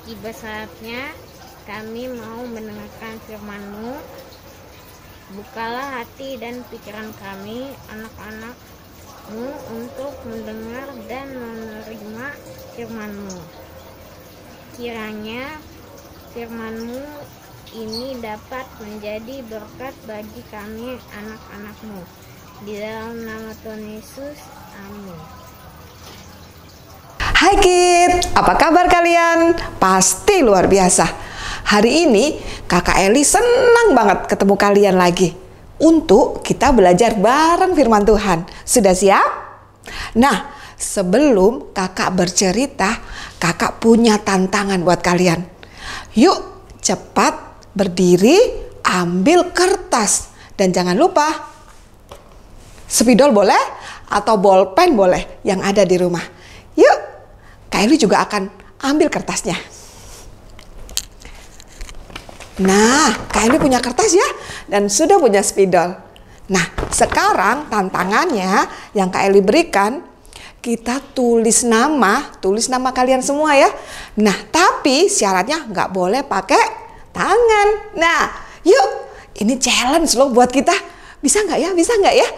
Tiba saatnya kami mau mendengarkan firman-Mu. Bukalah hati dan pikiran kami, anak-anak-Mu, untuk mendengar dan menerima firman-Mu. Kiranya firman-Mu ini dapat menjadi berkat bagi kami, anak-anak-Mu. Di dalam nama Tuhan Yesus, amin. Hai Kid, apa kabar kalian? Pasti luar biasa. Hari ini Kakak Eli senang banget ketemu kalian lagi untuk kita belajar bareng firman Tuhan. Sudah siap? Nah, sebelum kakak bercerita, kakak punya tantangan buat kalian. Yuk, cepat berdiri, ambil kertas. Dan jangan lupa, spidol boleh atau bolpen boleh yang ada di rumah. Yuk, Kak Eli juga akan ambil kertasnya. Nah, Kak Eli punya kertas ya, dan sudah punya spidol. Nah, sekarang tantangannya yang Kak Eli berikan, kita tulis nama kalian semua ya. Nah, tapi syaratnya nggak boleh pakai tangan. Nah, yuk, ini challenge loh buat kita. Bisa nggak ya? Bisa nggak ya?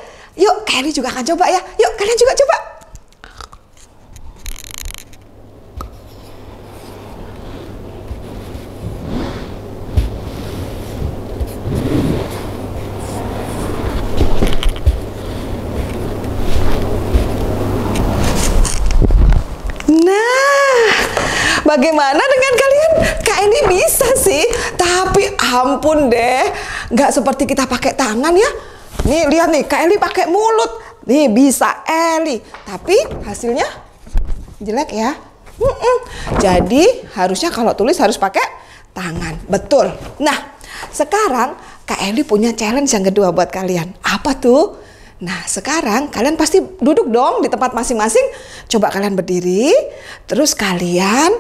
Yuk, Kak Eli juga akan coba ya. Yuk, kalian juga coba. Bagaimana dengan kalian? Kak Eli bisa sih, tapi ampun deh, nggak seperti kita pakai tangan ya. Nih lihat nih, Kak Eli pakai mulut. Nih bisa Eli, tapi hasilnya jelek ya. Jadi harusnya kalau tulis harus pakai tangan, betul. Nah, sekarang Kak Eli punya challenge yang kedua buat kalian. Apa tuh? Nah, sekarang kalian pasti duduk dong di tempat masing-masing. Coba kalian berdiri, terus kalian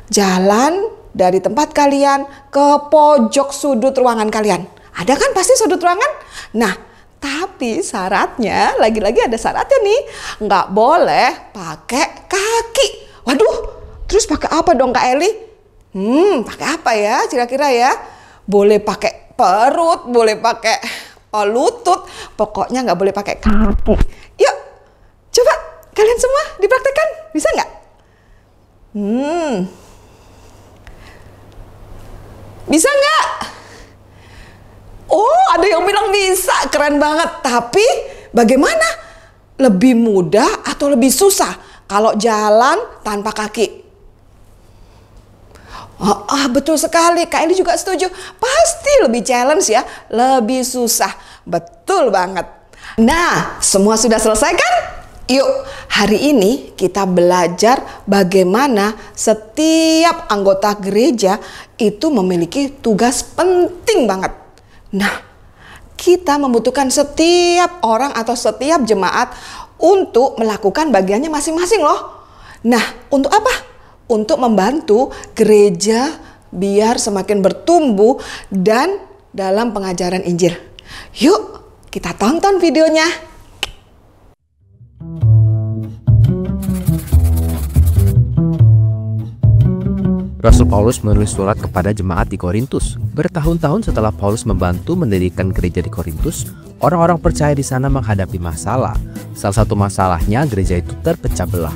jalan dari tempat kalian ke pojok sudut ruangan kalian. Ada kan pasti sudut ruangan? Nah, tapi syaratnya, lagi-lagi ada syaratnya nih. Nggak boleh pakai kaki. Waduh, terus pakai apa dong Kak Eli? Pakai apa ya kira-kira ya? Boleh pakai perut, boleh pakai lutut, pokoknya nggak boleh pakai kaki. Yuk, coba kalian semua dipraktekkan, bisa nggak? Bisa nggak? Oh, ada yang bilang bisa, keren banget. Tapi bagaimana? Lebih mudah atau lebih susah kalau jalan tanpa kaki? Betul sekali, Kak Eli juga setuju. Pasti lebih challenge ya, lebih susah. Betul banget. Nah, semua sudah selesai kan? Yuk, hari ini kita belajar bagaimana setiap anggota gereja itu memiliki tugas penting banget. Nah, kita membutuhkan setiap orang atau setiap jemaat untuk melakukan bagiannya masing-masing loh. Nah, untuk apa? Untuk membantu gereja biar semakin bertumbuh dan dalam pengajaran Injil. Yuk, kita tonton videonya. Rasul Paulus menulis surat kepada jemaat di Korintus. Bertahun-tahun setelah Paulus membantu mendirikan gereja di Korintus, orang-orang percaya di sana menghadapi masalah. Salah satu masalahnya gereja itu terpecah belah.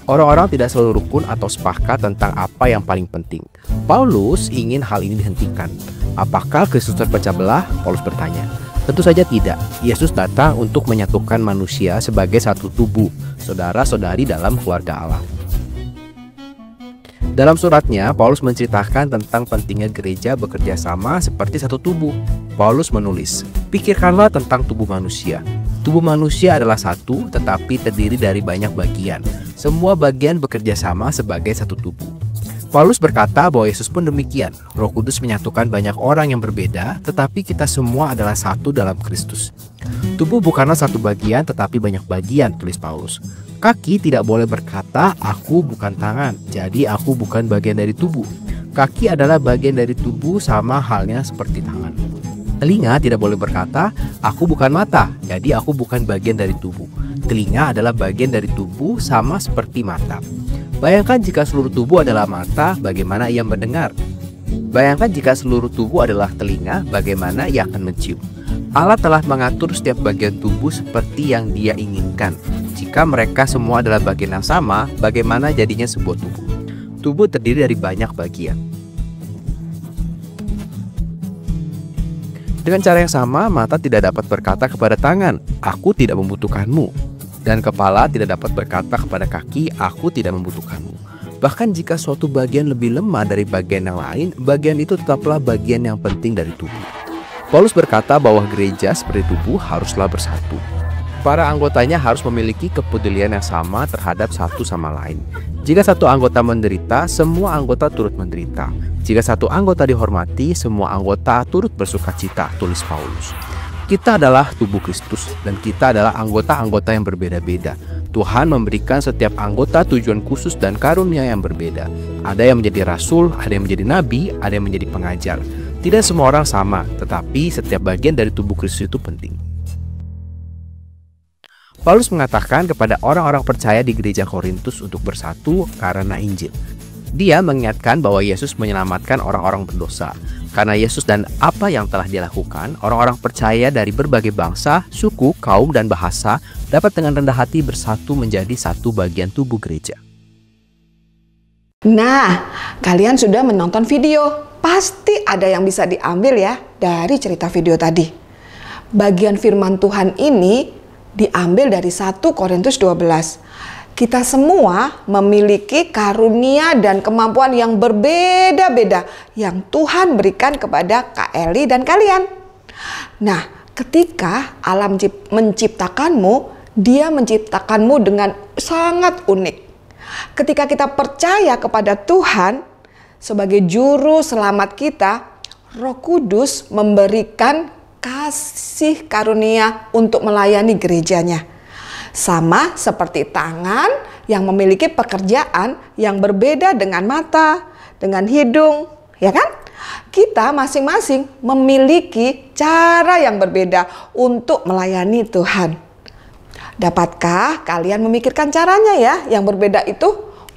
Orang-orang tidak selalu rukun atau sepakat tentang apa yang paling penting. Paulus ingin hal ini dihentikan. Apakah Kristus terpecah belah? Paulus bertanya. Tentu saja tidak. Yesus datang untuk menyatukan manusia sebagai satu tubuh, saudara-saudari dalam keluarga Allah. Dalam suratnya, Paulus menceritakan tentang pentingnya gereja bekerja sama seperti satu tubuh. Paulus menulis, pikirkanlah tentang tubuh manusia. Tubuh manusia adalah satu, tetapi terdiri dari banyak bagian. Semua bagian bekerja sama sebagai satu tubuh. Paulus berkata bahwa Yesus pun demikian. Roh Kudus menyatukan banyak orang yang berbeda, tetapi kita semua adalah satu dalam Kristus. Tubuh bukanlah satu bagian, tetapi banyak bagian, tulis Paulus. Kaki tidak boleh berkata, aku bukan tangan, jadi aku bukan bagian dari tubuh. Kaki adalah bagian dari tubuh sama halnya seperti tangan. Telinga tidak boleh berkata, aku bukan mata, jadi aku bukan bagian dari tubuh. Telinga adalah bagian dari tubuh sama seperti mata. Bayangkan jika seluruh tubuh adalah mata, bagaimana ia mendengar? Bayangkan jika seluruh tubuh adalah telinga, bagaimana ia akan mencium? Allah telah mengatur setiap bagian tubuh seperti yang Dia inginkan. Jika mereka semua adalah bagian yang sama, bagaimana jadinya sebuah tubuh? Tubuh terdiri dari banyak bagian. Dengan cara yang sama, mata tidak dapat berkata kepada tangan, "Aku tidak membutuhkanmu." Dan kepala tidak dapat berkata kepada kaki, "Aku tidak membutuhkanmu." Bahkan jika suatu bagian lebih lemah dari bagian yang lain, bagian itu tetaplah bagian yang penting dari tubuh. Paulus berkata bahwa gereja seperti tubuh haruslah bersatu. Para anggotanya harus memiliki kepedulian yang sama terhadap satu sama lain. Jika satu anggota menderita, semua anggota turut menderita. Jika satu anggota dihormati, semua anggota turut bersukacita, tulis Paulus. Kita adalah tubuh Kristus dan kita adalah anggota-anggota yang berbeda-beda. Tuhan memberikan setiap anggota tujuan khusus dan karunia yang berbeda. Ada yang menjadi rasul, ada yang menjadi nabi, ada yang menjadi pengajar. Tidak semua orang sama, tetapi setiap bagian dari tubuh Kristus itu penting. Paulus mengatakan kepada orang-orang percaya di gereja Korintus untuk bersatu karena Injil. Dia mengingatkan bahwa Yesus menyelamatkan orang-orang berdosa. Karena Yesus dan apa yang telah Dia lakukan, orang-orang percaya dari berbagai bangsa, suku, kaum, dan bahasa dapat dengan rendah hati bersatu menjadi satu bagian tubuh gereja. Nah, kalian sudah menonton video. Pasti ada yang bisa diambil ya dari cerita video tadi. Bagian firman Tuhan ini diambil dari 1 Korintus 12. Kita semua memiliki karunia dan kemampuan yang berbeda-beda yang Tuhan berikan kepada Kak Eli dan kalian. Nah, ketika alam menciptakanmu, Dia menciptakanmu dengan sangat unik. Ketika kita percaya kepada Tuhan sebagai juru selamat kita, Roh Kudus memberikan kasih karunia untuk melayani gerejanya. Sama seperti tangan yang memiliki pekerjaan yang berbeda dengan mata, dengan hidung, ya kan? Kita masing-masing memiliki cara yang berbeda untuk melayani Tuhan. Dapatkah kalian memikirkan caranya ya yang berbeda itu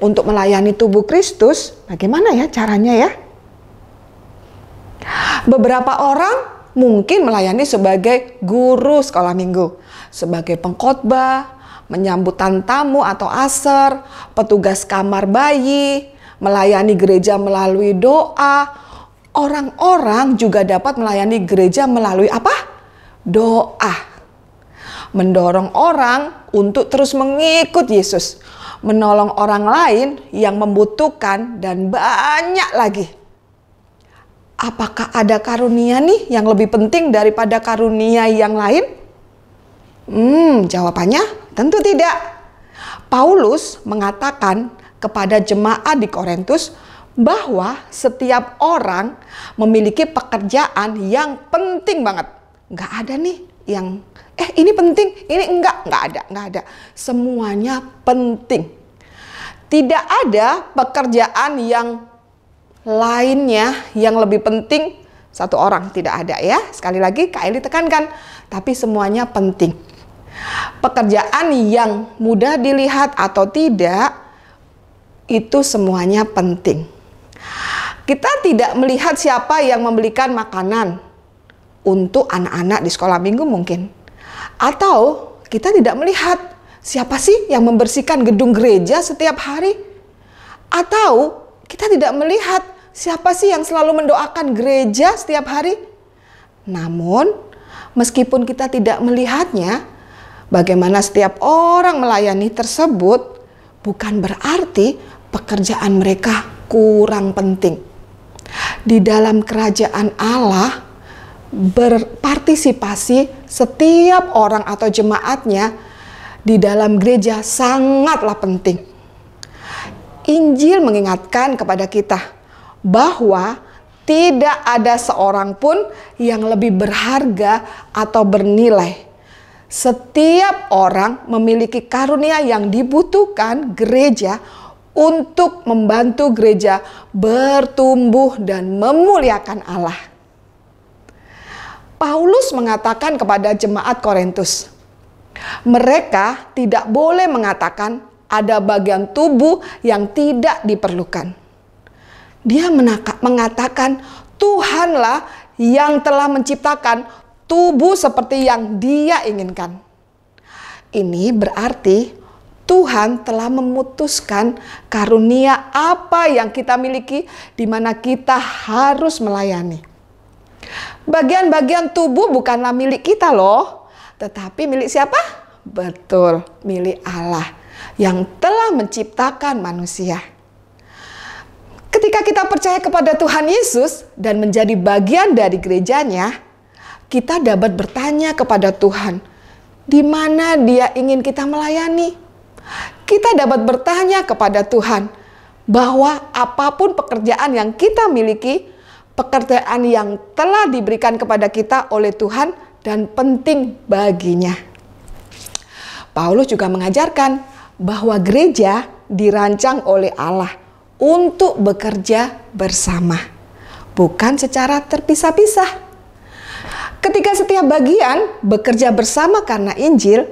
untuk melayani tubuh Kristus? Bagaimana ya caranya ya? Beberapa orang mungkin melayani sebagai guru sekolah minggu, sebagai pengkhotbah, menyambutan tamu atau aser, petugas kamar bayi, melayani gereja melalui doa. Orang-orang juga dapat melayani gereja melalui apa? Doa. Mendorong orang untuk terus mengikut Yesus, menolong orang lain yang membutuhkan, dan banyak lagi. Apakah ada karunia nih yang lebih penting daripada karunia yang lain? Jawabannya tentu tidak. Paulus mengatakan kepada jemaat di Korintus bahwa setiap orang memiliki pekerjaan yang penting banget. Nggak ada nih yang ini penting, ini enggak ada. Semuanya penting. Tidak ada pekerjaan yang lainnya yang lebih penting satu orang, tidak ada ya. Sekali lagi Kak Eli tekankan, tapi semuanya penting. Pekerjaan yang mudah dilihat atau tidak, itu semuanya penting. Kita tidak melihat siapa yang membelikan makanan untuk anak-anak di sekolah minggu mungkin. Atau kita tidak melihat siapa sih yang membersihkan gedung gereja setiap hari. Atau kita tidak melihat siapa sih yang selalu mendoakan gereja setiap hari. Namun, meskipun kita tidak melihatnya, bagaimana setiap orang melayani tersebut bukan berarti pekerjaan mereka kurang penting. Di dalam kerajaan Allah, berpartisipasi setiap orang atau jemaatnya di dalam gereja sangatlah penting. Injil mengingatkan kepada kita bahwa tidak ada seorang pun yang lebih berharga atau bernilai. Setiap orang memiliki karunia yang dibutuhkan gereja untuk membantu gereja bertumbuh dan memuliakan Allah. Paulus mengatakan kepada jemaat Korintus, mereka tidak boleh mengatakan, ada bagian tubuh yang tidak diperlukan. Dia mengatakan Tuhanlah yang telah menciptakan tubuh seperti yang Dia inginkan. Ini berarti Tuhan telah memutuskan karunia apa yang kita miliki, di mana kita harus melayani. Bagian-bagian tubuh bukanlah milik kita loh, tetapi milik siapa? Betul, milik Allah yang telah menciptakan manusia. Ketika kita percaya kepada Tuhan Yesus dan menjadi bagian dari gerejanya, kita dapat bertanya kepada Tuhan, di mana Dia ingin kita melayani. Kita dapat bertanya kepada Tuhan bahwa apapun pekerjaan yang kita miliki, pekerjaan yang telah diberikan kepada kita oleh Tuhan dan penting baginya. Paulus juga mengajarkan bahwa gereja dirancang oleh Allah untuk bekerja bersama, bukan secara terpisah-pisah. Ketika setiap bagian bekerja bersama karena Injil,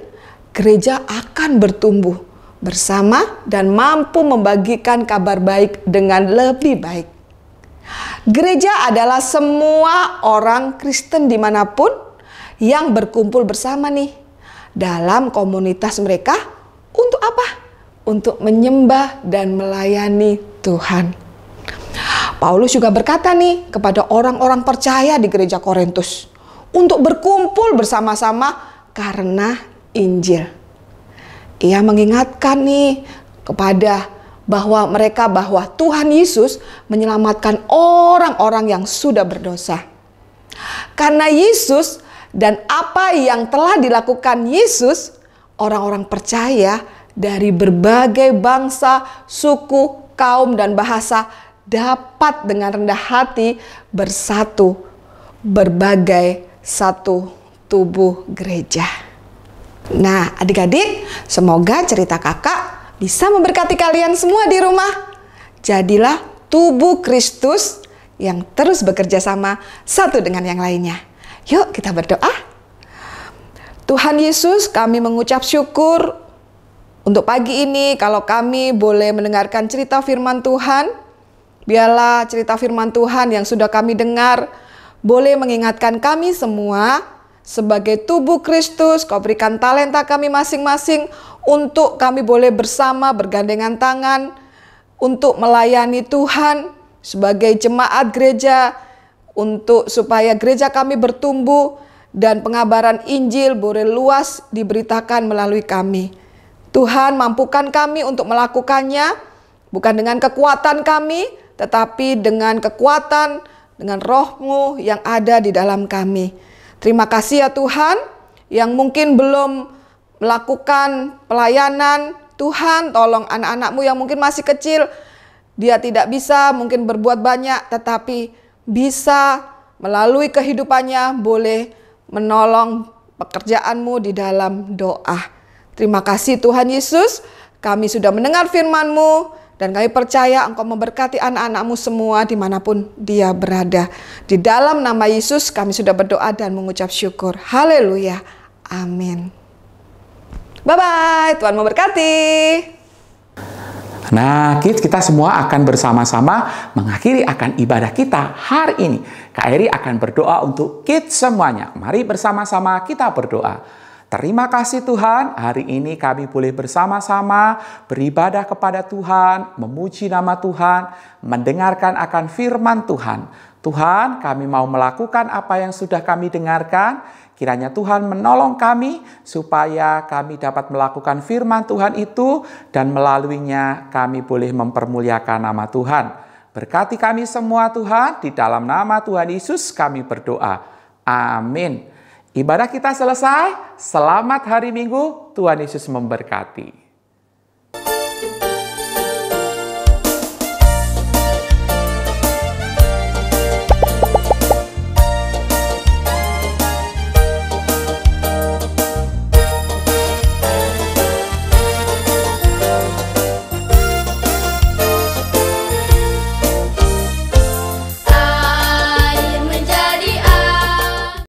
gereja akan bertumbuh bersama dan mampu membagikan kabar baik dengan lebih baik. Gereja adalah semua orang Kristen dimanapun yang berkumpul bersama nih dalam komunitas mereka. Untuk apa? Untuk menyembah dan melayani Tuhan. Paulus juga berkata nih kepada orang-orang percaya di gereja Korintus untuk berkumpul bersama-sama karena Injil. Ia mengingatkan nih kepada bahwa Tuhan Yesus menyelamatkan orang-orang yang sudah berdosa. Karena Yesus dan apa yang telah dilakukan Yesus, orang-orang percaya dari berbagai bangsa, suku, kaum, dan bahasa dapat dengan rendah hati bersatu berbagai satu tubuh gereja. Nah, adik-adik, semoga cerita kakak bisa memberkati kalian semua di rumah. Jadilah tubuh Kristus yang terus bekerja sama satu dengan yang lainnya. Yuk kita berdoa. Tuhan Yesus, kami mengucap syukur untuk pagi ini kalau kami boleh mendengarkan cerita firman Tuhan. Biarlah cerita firman Tuhan yang sudah kami dengar boleh mengingatkan kami semua sebagai tubuh Kristus. Kau berikan talenta kami masing-masing untuk kami boleh bersama bergandengan tangan untuk melayani Tuhan sebagai jemaat gereja, untuk supaya gereja kami bertumbuh dan pengabaran Injil boleh luas diberitakan melalui kami. Tuhan, mampukan kami untuk melakukannya bukan dengan kekuatan kami, tetapi dengan kekuatan, dengan Roh-Mu yang ada di dalam kami. Terima kasih ya Tuhan, yang mungkin belum melakukan pelayanan. Tuhan, tolong anak-anak-Mu yang mungkin masih kecil, dia tidak bisa mungkin berbuat banyak, tetapi bisa melalui kehidupannya boleh menolong pekerjaan-Mu di dalam doa. Terima kasih Tuhan Yesus, kami sudah mendengar firman-Mu dan kami percaya Engkau memberkati anak-anak-Mu semua dimanapun dia berada. Di dalam nama Yesus kami sudah berdoa dan mengucap syukur. Haleluya. Amin. Bye-bye, Tuhan memberkati. Nah, kids, kita semua akan bersama-sama mengakhiri akan ibadah kita hari ini. Kak Eri akan berdoa untuk kids semuanya. Mari bersama-sama kita berdoa. Terima kasih Tuhan, hari ini kami boleh bersama-sama beribadah kepada Tuhan, memuji nama Tuhan, mendengarkan akan firman Tuhan. Tuhan, kami mau melakukan apa yang sudah kami dengarkan. Kiranya Tuhan menolong kami supaya kami dapat melakukan firman Tuhan itu dan melaluinya kami boleh mempermuliakan nama Tuhan. Berkati kami semua Tuhan, di dalam nama Tuhan Yesus kami berdoa. Amin. Ibadah kita selesai. Selamat hari Minggu. Tuhan Yesus memberkati.